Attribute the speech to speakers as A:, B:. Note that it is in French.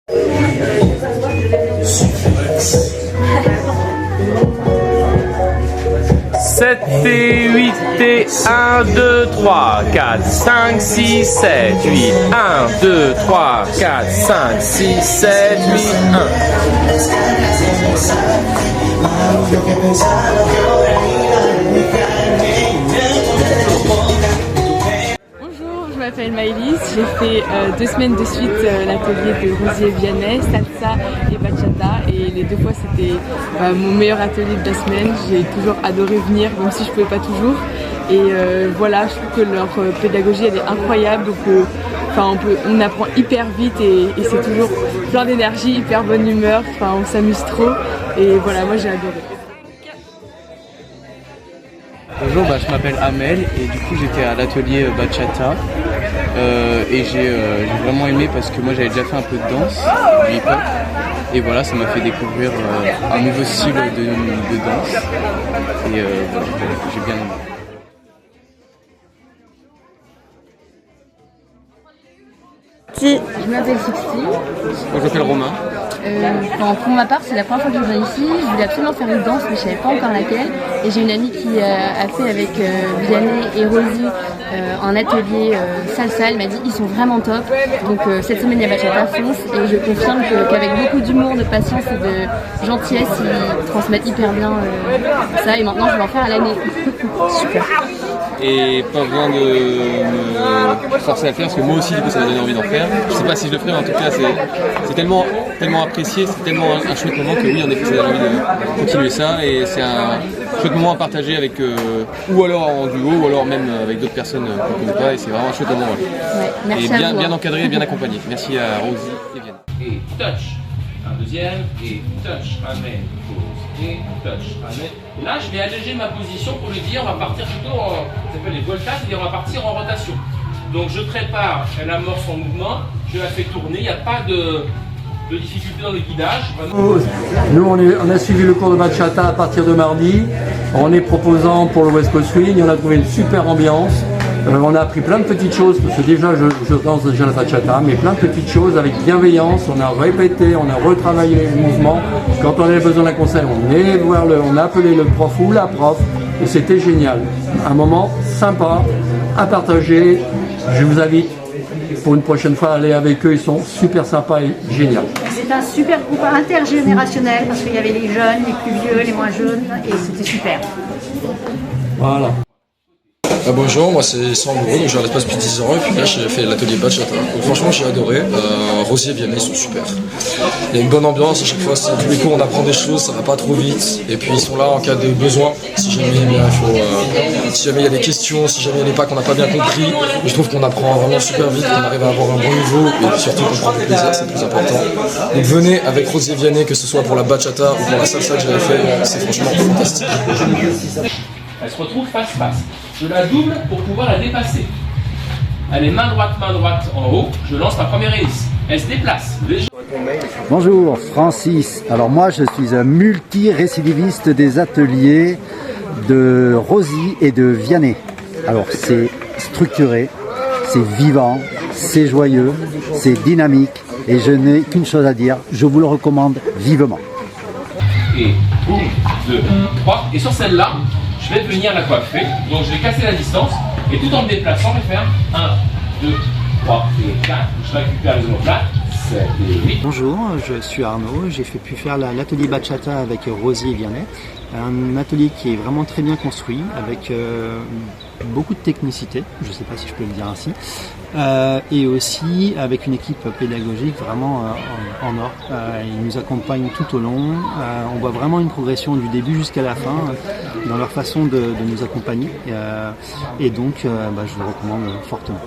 A: 7 et 8 et 1, 2, 3, 4, 5, 6, 7, 8, 1, 2, 3, 4, 5, 6, 7, 8, 1.
B: Bonjour, je m'appelle Maëlys, j'ai fait 2 semaines de suite l'atelier de Rosier Vianney, salsa et bachata, et les 2 fois c'était mon meilleur atelier de la semaine. J'ai toujours adoré venir, même si je ne pouvais pas toujours, et voilà, je trouve que leur pédagogie elle est incroyable, donc on apprend hyper vite et c'est toujours plein d'énergie, hyper bonne humeur, on s'amuse trop, et voilà, moi j'ai adoré.
C: Bonjour, je m'appelle Amel et du coup j'étais à l'atelier bachata et j'ai vraiment aimé parce que moi j'avais déjà fait un peu de danse, du hip-hop, et voilà, ça m'a fait découvrir un nouveau style de danse et voilà, j'ai bien aimé.
D: Je m'appelle Sixty.
C: Moi je m'appelle Romain.
D: Pour ma part, c'est la première fois que je viens ici. Je voulais absolument faire une danse, mais je ne savais pas encore laquelle. Et j'ai une amie qui a fait avec Vianney et Rosie un atelier salsa. Elle m'a dit ils sont vraiment top. Donc cette semaine, il y a bachata, fonce. Et je confirme qu'avec beaucoup d'humour, de patience et de gentillesse, ils transmettent hyper bien ça. Et maintenant, je vais en faire à l'année. Super.
E: Et pas besoin de me forcer à le faire parce que moi aussi du coup ça m'a donné envie d'en faire. Je sais pas si je le ferai, mais en tout cas c'est tellement apprécié, c'est tellement un chouette moment que oui, en effet ça donne envie de continuer ça, et c'est un chouette moment à partager avec ou alors en duo ou alors même avec d'autres personnes qu'on ne connaît pas, et c'est vraiment un chouette moment.
D: Ouais, merci
E: et
D: à vous,
E: bien encadré et bien accompagné. Merci à Rosie et Vianney.
A: Et touch, un deuxième, et touch, amen, pause, et touch, amen. Et là, je vais alléger ma position pour lui dire, on va partir plutôt en, ça s'appelle les voltages, c'est-à-dire on va partir en rotation. Donc je prépare, elle amorce son mouvement, je la fais tourner, il n'y a pas de difficulté dans le guidage.
F: Nous, on a suivi le cours de bachata à partir de mardi. On est proposant pour le West Coast Swing, on a trouvé une super ambiance. On a appris plein de petites choses, parce que déjà je danse déjà la bachata, mais plein de petites choses avec bienveillance. On a répété, on a retravaillé les mouvements. Quand on avait besoin d'un conseil, on a appelé le prof ou la prof, et c'était génial. Un moment sympa à partager. Je vous invite pour une prochaine fois à aller avec eux, ils sont super sympas et géniaux.
G: C'est un super groupe intergénérationnel parce qu'il y avait les jeunes, les plus vieux, les moins jeunes, et c'était super.
F: Voilà.
H: Bonjour, moi c'est Sandro, donc je suis à l'espace depuis 10 ans et puis là j'ai fait l'atelier bachata. Donc franchement j'ai adoré, Rosier et Vianney ils sont super. Il y a une bonne ambiance, à chaque fois tous les cours on apprend des choses, ça va pas trop vite, et puis ils sont là en cas de besoin, si jamais si jamais il y a des questions, si jamais il y a des pas qu'on n'a pas bien compris. Et je trouve qu'on apprend vraiment super vite, qu'on arrive à avoir un bon niveau, et puis surtout qu'on prend du plaisir, c'est le plus important. Donc venez avec Rosier et Vianney, que ce soit pour la bachata ou pour la salsa que j'avais fait, c'est franchement fantastique.
A: Elle se retrouve face-face. Je la double pour pouvoir la dépasser. Elle est main droite en haut. Je lance ma première hélice. Elle se déplace.
I: Bonjour, Francis. Alors moi, je suis un multi-récidiviste des ateliers de Rosie et de Vianney. Alors c'est structuré, c'est vivant, c'est joyeux, c'est dynamique, et je n'ai qu'une chose à dire, je vous le recommande vivement.
A: Et boum, 2, 3. Et sur celle-là, je vais venir la coiffer, donc je vais casser la distance, et tout en me déplaçant, je vais faire 1, 2, 3 et 4, je récupère les omoplates, 7 et 8.
I: Bonjour, je suis Arnaud, j'ai pu faire l'atelier bachata avec Rosie et Vianney. Un atelier qui est vraiment très bien construit, avec beaucoup de technicité, je ne sais pas si je peux le dire ainsi, et aussi avec une équipe pédagogique vraiment en or. Ils nous accompagnent tout au long, on voit vraiment une progression du début jusqu'à la fin dans leur façon de nous accompagner, et donc je le recommande fortement.